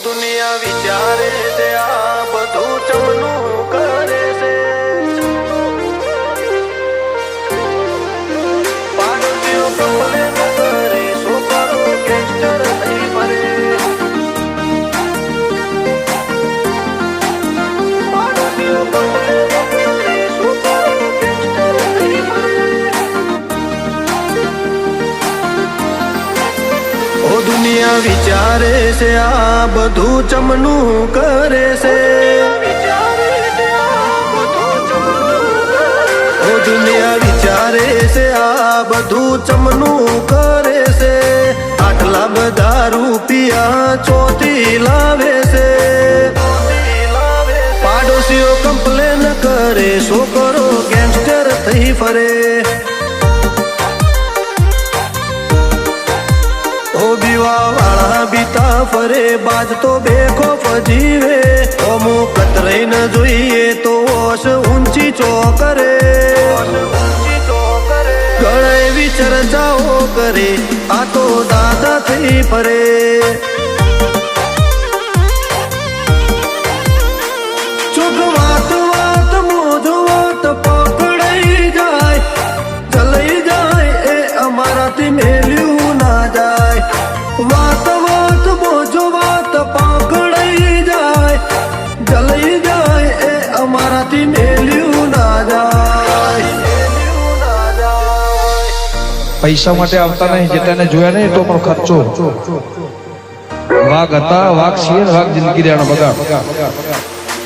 દુનિયા વિચારે છે આ બધું ચમનું કરે છે પાડોશીઓ કમ્પ્લેન કરે છોકરો ગેંગસ્ટર થઈ ફરે પાડોશીઓ કમ્પ્લેન કરે છોકરો ગેંગસ્ટર થઈ ફરે ઓ દુનિયા વિચારે છે આ બધું ચમનું કરે છે ઓ દુનિયા વિચારે છે આ બધું ચમનું કરે છે આટલા બધા રૂપિયા ચોથી લાવે છે પાડોશીઓ કમ્પ્લેન કરે છોકરો ગેંગસ્ટર થઈ ફરે વાળા બીતા ફરે બાજ તો બેખોફ જીવે ઓમો કતરાઈ ન જોઈએ તો ઓશ ઊંચી ચોકરે ગળાએ વિચર્ચાઓ કરે આ તો દાદા થઈ ફરે ચૂક વાત વાત મોજો વાત પકડાઈ જાય ચલાઈ જાય એ અમારાથી મેલ્યું ના જાય વાત વાત બોજો વાત પકડાઈ જાય જલાઈ જાય એ અમારાથી મેલ્યું ના જાય પૈસા માટે આવતા નહીં જેટાને જોયા નહીં તો પણ ખર્ચો વાઘ હતા વાઘ છીએ વાઘ જિંદગી દેવાનો બગાડ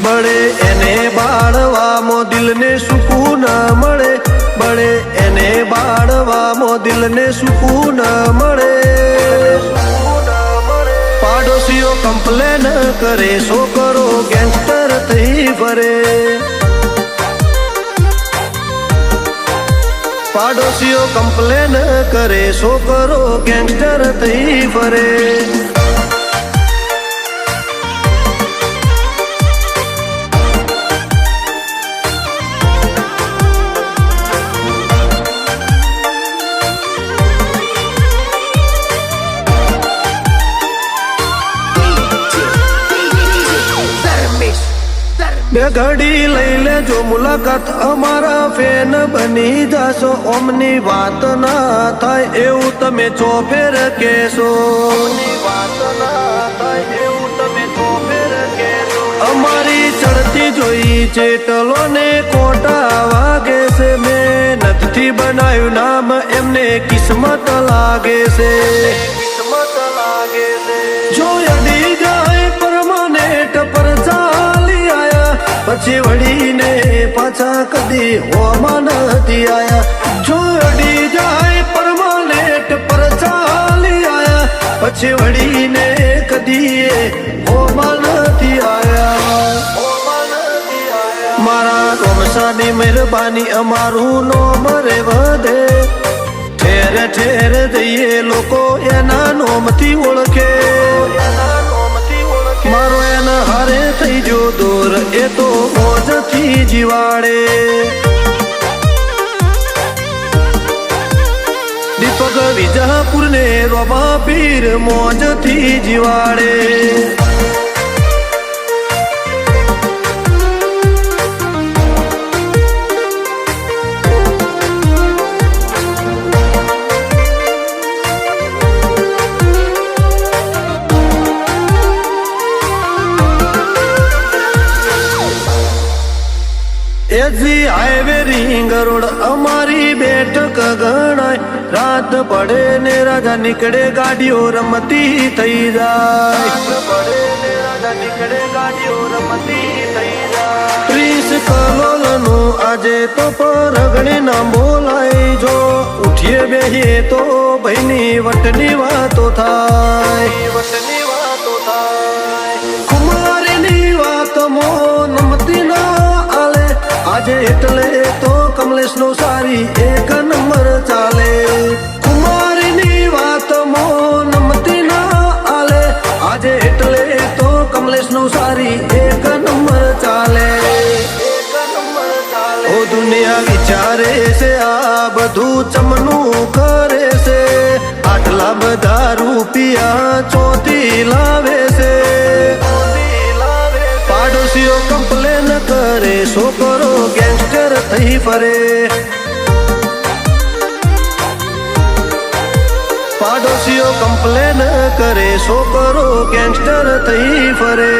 બળે એને બાળવામાં દિલને સુકૂન મળે બળે એને બાળવામાં દિલને સુકૂન મળે પાડોશીઓ કમ્પ્લેન કરે છોકરો ગેંગસ્ટર થઈ ફરે પાડોશીઓ કમ્પ્લેન કરે છોકરો ગેંગસ્ટર થઈ ફરે બે ઘડી લઈ લેજો મુલાકાત અમારા ફેન બની જાશો ઓમની વાત ના થાય એવું તમે ચોફેર કહેશો વાત ના થાય એવું તમે ચોફેર કહેશો અમારી ચડતી જોઈ ચેટલો ને કોટા વાગે છે મહેનતથી બનાવ્યું નામ એમને કિસ્મત લાગે છે કિસ્મત લાગે છે જો અડી જાય પરમાનેન્ટ પર ચાલી આયા પછી વળીને પાછા કદી હોમાં નથી આયા જો અડી જાય પરમાનેન્ટ પર ચાલી આયા પછી વળીને કદી હોમાં નથી આયા મારા રોમસાની મહેરબાની અમારું નોમ રે વધે ઠેર ઠેર જઈએ લોકો એના નોમથી ઓળખે મારો એના હારે થઈ જો દોર એ તો મોજથી જીવાડે દીપક વિજાપુર ને રોબા પીર મોજથી જીવાડે એજી હાઈવે રિંગ રોડ અમારી બેઠક ગણાય રાત પડે ને રાજા નીકળે ગાડીઓ રમતી થઈ જાય પડે ને રાજા નીકળે ગાડીઓ રમતી થઈ જાય 30 કલોલ નું આજે તો પરગણે ના બોલાય જો ઉઠીએ બેહીએ તો ભાઈની વટની વાતો થાય વટની વાતો થાય કુમારીની વાત મો નમતી ના આજે એટલે તો કમલેશ નો સારી એક નંબર ચાલે કુમારીની વાત મો નમતી ના આલે આજે એટલે તો કમલેશ નો સારી એક નંબર ચાલે ઓ દુનિયા વિચારે છે આ બધું ચમનું કરે છે આટલા બધા રૂપિયા ચોથી લાવે છે છોકરો ગેંગસ્ટર થઈ ફરે પાડોશીઓ કમ્પ્લેન કરે છોકરો ગેંગસ્ટર થઈ ફરે